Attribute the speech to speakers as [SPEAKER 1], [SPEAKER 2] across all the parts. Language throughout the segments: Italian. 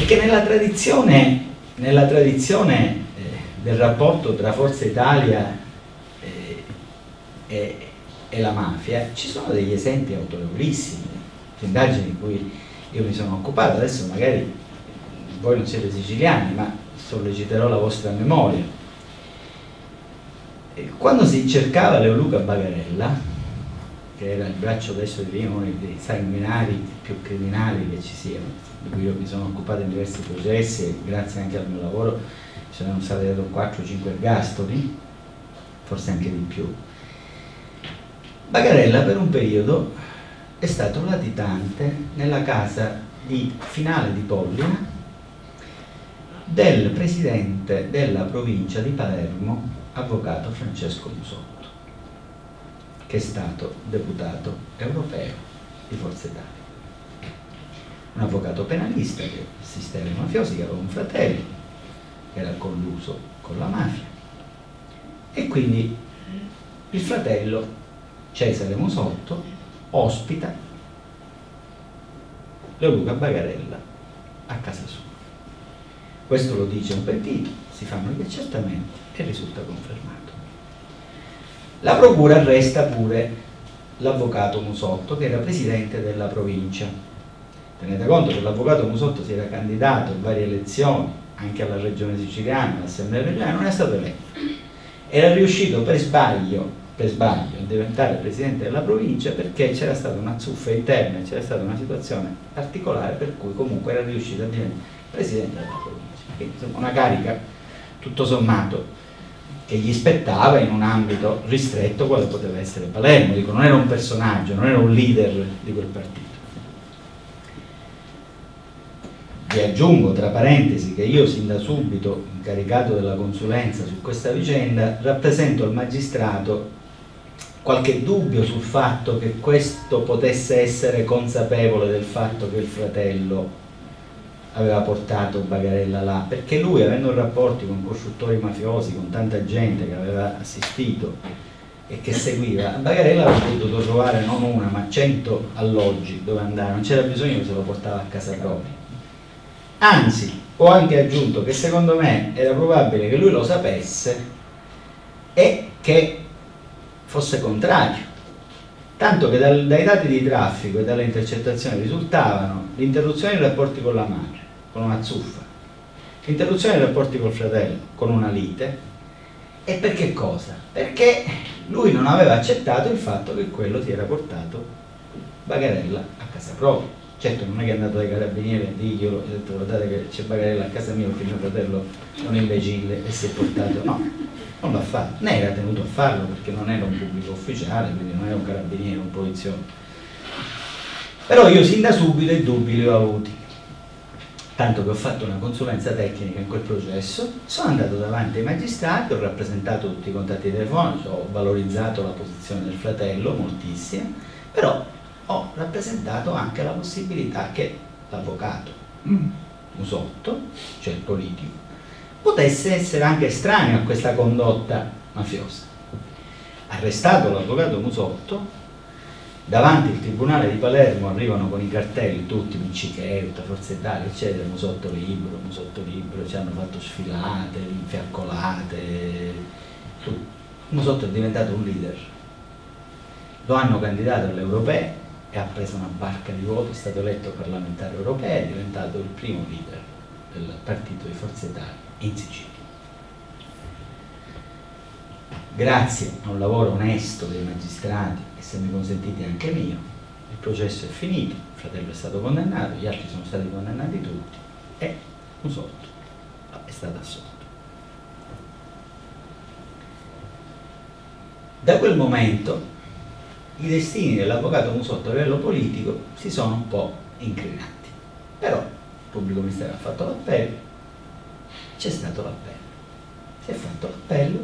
[SPEAKER 1] Perché nella tradizione del rapporto tra Forza Italia e la mafia ci sono degli esempi autorevolissimi, indagini di cui io mi sono occupato. Adesso magari voi non siete siciliani, ma solleciterò la vostra memoria. Quando si cercava Leoluca Bagarella, che era il braccio destro di uno dei sanguinari più criminali che ci siano, di cui io mi sono occupato in diversi processi e grazie anche al mio lavoro ci sono stati 4-5 ergastoli, forse anche di più. Bagarella per un periodo è stato latitante nella casa di Finale di Pollina del presidente della provincia di Palermo, avvocato Francesco Musotto, che è stato deputato europeo di Forza Italia. Un avvocato penalista che assisteva ai mafiosi, che aveva un fratello che era colluso con la mafia, e quindi il fratello Cesare Musotto ospita Leoluca Bagarella a casa sua. Questo lo dice un pentito, si fanno gli accertamenti e risulta confermato. La procura arresta pure l'avvocato Musotto, che era presidente della provincia. Tenete conto che l'avvocato Musotto si era candidato in varie elezioni, anche alla regione siciliana, all'assemblea regionale, non è stato eletto. Era riuscito per sbaglio a diventare presidente della provincia perché c'era stata una zuffa interna, c'era stata una situazione particolare per cui comunque era riuscito a diventare presidente della provincia. Quindi insomma una carica tutto sommato che gli spettava in un ambito ristretto quale poteva essere Palermo. Dico, non era un personaggio, non era un leader di quel partito. Vi aggiungo tra parentesi che io sin da subito, incaricato della consulenza su questa vicenda, rappresento al magistrato qualche dubbio sul fatto che questo potesse essere consapevole del fatto che il fratello aveva portato Bagarella là, perché lui, avendo rapporti con costruttori mafiosi, con tanta gente che aveva assistito e che seguiva, Bagarella aveva potuto trovare non una ma 100 alloggi dove andare, non c'era bisogno che se lo portava a casa propria. Anzi, ho anche aggiunto che secondo me era probabile che lui lo sapesse e che fosse contrario, tanto che dai dati di traffico e dalle intercettazioni risultavano l'interruzione dei rapporti con la madre, con una zuffa, l'interruzione dei rapporti col fratello, con una lite. E per che cosa? Perché lui non aveva accettato il fatto che quello si era portato Bagarella a casa propria. Certo, non è che è andato dai carabinieri a dirglielo, ha detto guardate che c'è Bagarella a casa mia perché mio fratello è un imbecille e si è portato. No, non l'ha fatto, né era tenuto a farlo perché non era un pubblico ufficiale, quindi non era un carabiniere, un poliziotto. Però io sin da subito i dubbi li ho avuti, tanto che ho fatto una consulenza tecnica in quel processo, sono andato davanti ai magistrati, ho rappresentato tutti i contatti telefonici, ho valorizzato la posizione del fratello moltissimo, però ho rappresentato anche la possibilità che l'avvocato Musotto, cioè il politico, potesse essere anche estraneo a questa condotta mafiosa. Arrestato l'avvocato Musotto, davanti al tribunale di Palermo arrivano con i cartelli tutti, Vincicheuta, Forza Italia, eccetera, Musotto libero, ci hanno fatto sfilate, infiaccolate, tutto. Musotto è diventato un leader, lo hanno candidato alle europee e ha preso una barca di voti, è stato eletto parlamentare europeo, è diventato il primo leader del partito di Forza Italia in Sicilia. Grazie a un lavoro onesto dei magistrati e, se mi consentite, anche mio, il processo è finito, il fratello è stato condannato, gli altri sono stati condannati tutti e Musotto è stato assolto. Da quel momento i destini dell'avvocato Musotto a livello politico si sono un po' incrinati, però il pubblico ministero ha fatto l'appello, c'è stato l'appello, si è fatto l'appello,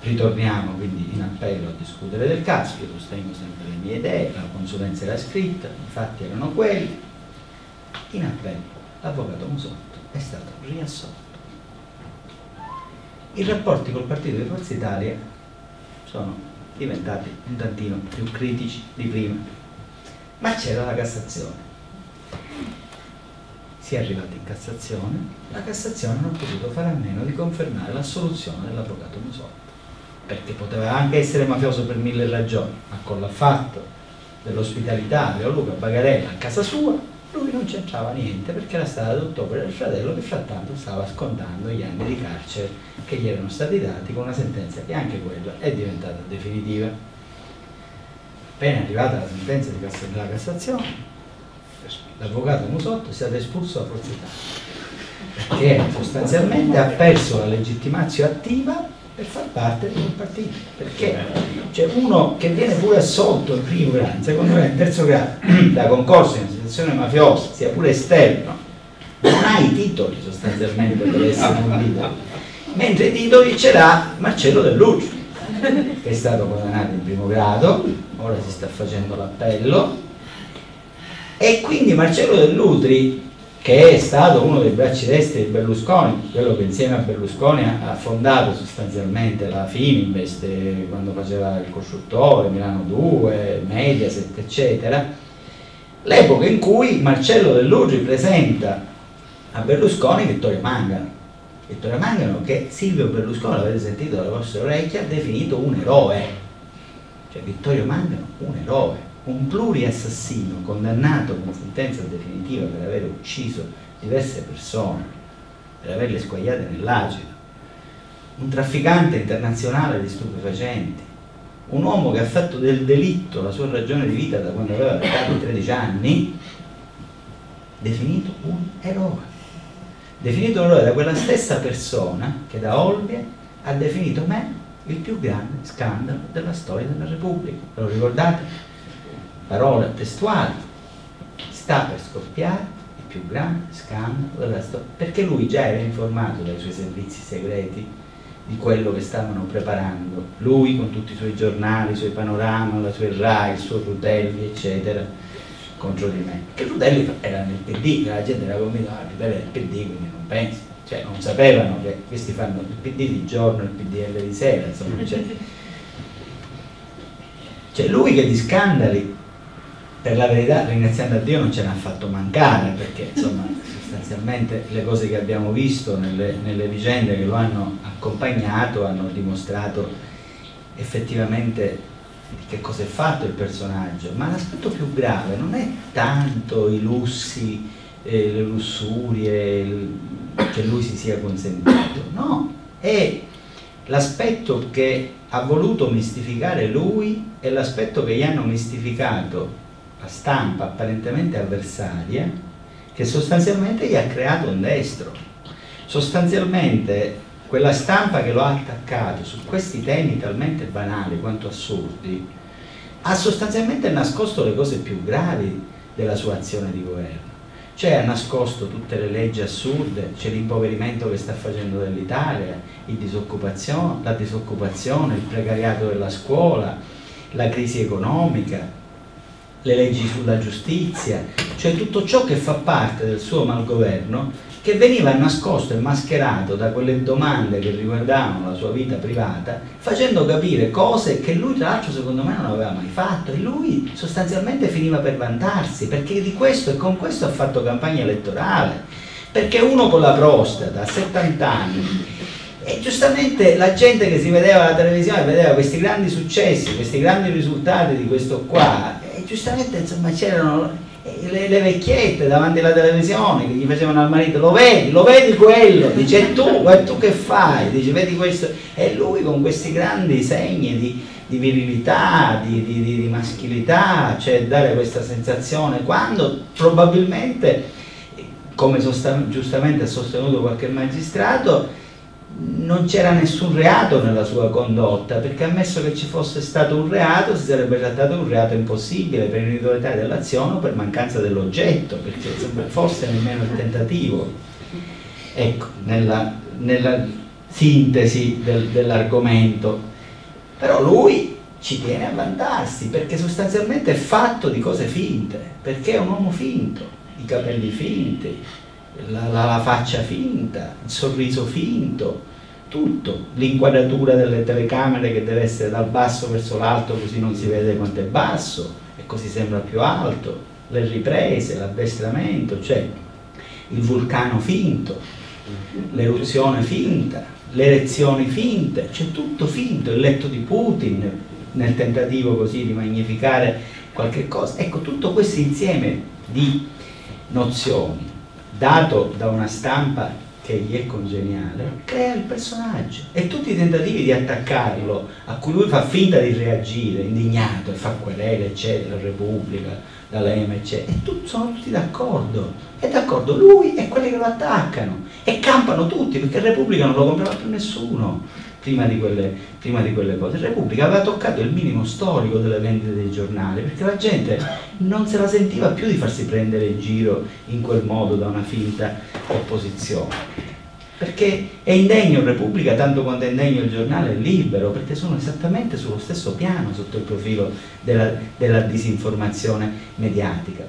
[SPEAKER 1] ritorniamo quindi in appello a discutere del caso, io sostengo sempre le mie idee, la consulenza era scritta, i fatti erano quelli, in appello l'avvocato Musotto è stato riassolto. I rapporti col partito di Forza Italia sono diventati un tantino più critici di prima, ma c'era la Cassazione. si è arrivati in Cassazione, la Cassazione non ha potuto fare a meno di confermare l'assoluzione dell'avvocato Musotto, perché poteva anche essere mafioso per 1000 ragioni, ma con l'affatto dell'ospitalità di Luca Bagarella a casa sua lui non c'entrava niente, perché era stato d'ottobre del fratello che frattanto stava scontando gli anni di carcere che gli erano stati dati, con una sentenza che anche quella è diventata definitiva. Appena arrivata la sentenza della Cassazione, l'avvocato Musotto è stato espulso da Forza Italia, perché sostanzialmente ha perso la legittimazione attiva per far parte di quel partito, perché c'è uno che viene pure assolto in primo grado, in secondo grado, in terzo grado da concorso in una situazione mafiosa, sia pure esterno, non ha i titoli sostanzialmente per essere un leader, mentre i titoli ce l'ha Marcello Dell'Utri, che è stato condannato in primo grado, ora si sta facendo l'appello, e quindi Marcello Dell'Utri, che è stato uno dei bracci destri di Berlusconi, quello che insieme a Berlusconi ha fondato sostanzialmente la Fininvest quando faceva il costruttore, Milano 2, Mediaset, eccetera, l'epoca in cui Marcello Dell'Utri presenta a Berlusconi Vittorio Mangano. Vittorio Mangano, che Silvio Berlusconi, l'avete sentito dalle vostre orecchie, ha definito un eroe. Cioè Vittorio Mangano, un eroe. Un pluriassassino condannato con sentenza definitiva per aver ucciso diverse persone, per averle squagliate nell'acido, un trafficante internazionale di stupefacenti, un uomo che ha fatto del delitto la sua ragione di vita da quando aveva l'età di 13 anni, definito un eroe. Definito un eroe da quella stessa persona che da Olbia ha definito me il più grande scandalo della storia della Repubblica. Ve lo ricordate? Parole testuali: sta per scoppiare il più grande scandalo della storia, perché lui già era informato dai suoi servizi segreti di quello che stavano preparando, lui con tutti i suoi giornali, i suoi panorama, la sua RAI, il suo Rutelli, eccetera, contro di me. Che Rutelli era nel PD, la gente era convinta, Rutelli è del PD, quindi non pensi, cioè non sapevano che questi fanno il PD di giorno e il PDL di sera, insomma, cioè lui che di scandali, per la verità, ringraziando a Dio, non ce n'ha fatto mancare, perché insomma sostanzialmente le cose che abbiamo visto nelle vicende che lo hanno accompagnato hanno dimostrato effettivamente di che cosa è fatto il personaggio. Ma l'aspetto più grave non è tanto i lussi, le lussurie che lui si sia consentito, no, è l'aspetto che ha voluto mistificare lui e l'aspetto che gli hanno mistificato la stampa apparentemente avversaria, che sostanzialmente gli ha creato un destro. Sostanzialmente quella stampa che lo ha attaccato su questi temi talmente banali quanto assurdi ha sostanzialmente nascosto le cose più gravi della sua azione di governo. Cioè ha nascosto tutte le leggi assurde, c'è l'impoverimento che sta facendo dell'Italia, la disoccupazione, il precariato della scuola, la crisi economica, le leggi sulla giustizia, cioè tutto ciò che fa parte del suo malgoverno, che veniva nascosto e mascherato da quelle domande che riguardavano la sua vita privata, facendo capire cose che lui tra l'altro secondo me non aveva mai fatto, e lui sostanzialmente finiva per vantarsi, perché di questo e con questo ha fatto campagna elettorale, perché uno con la prostata a 70 anni, e giustamente la gente che si vedeva alla televisione vedeva questi grandi successi, questi grandi risultati di questo qua, e giustamente insomma c'erano le vecchiette davanti alla televisione che gli facevano al marito: lo vedi quello? Dice: e tu che fai? Dice: vedi questo? E lui con questi grandi segni di virilità, di maschilità, cioè dare questa sensazione, quando probabilmente, come giustamente ha sostenuto qualche magistrato, non c'era nessun reato nella sua condotta, perché ammesso che ci fosse stato un reato si sarebbe trattato di un reato impossibile per inidoneità dell'azione o per mancanza dell'oggetto, perché forse nemmeno il tentativo. Ecco, nella sintesi dell'argomento. Però lui ci tiene a vantarsi, perché sostanzialmente è fatto di cose finte, perché è un uomo finto, i capelli finti, la faccia finta, il sorriso finto, tutto, l'inquadratura delle telecamere che deve essere dal basso verso l'alto così non si vede quanto è basso e così sembra più alto, le riprese, l'addestramento, cioè il vulcano finto, l'eruzione finta, le elezioni finte, c'è tutto finto, il letto di Putin, nel tentativo così di magnificare qualche cosa. Ecco, tutto questo insieme di nozioni, dato da una stampa che gli è congeniale, crea il personaggio, e tutti i tentativi di attaccarlo, a cui lui fa finta di reagire, indignato, e fa querele, eccetera, Repubblica, D'Alema, eccetera, e sono tutti d'accordo, è d'accordo lui e quelli che lo attaccano, e campano tutti, perché Repubblica non lo comprava più nessuno prima di quelle cose. Repubblica aveva toccato il minimo storico delle vendite dei giornali, perché la gente non se la sentiva più di farsi prendere in giro in quel modo da una finta opposizione, perché è indegno Repubblica tanto quanto è indegno il giornale Libero, perché sono esattamente sullo stesso piano sotto il profilo della disinformazione mediatica.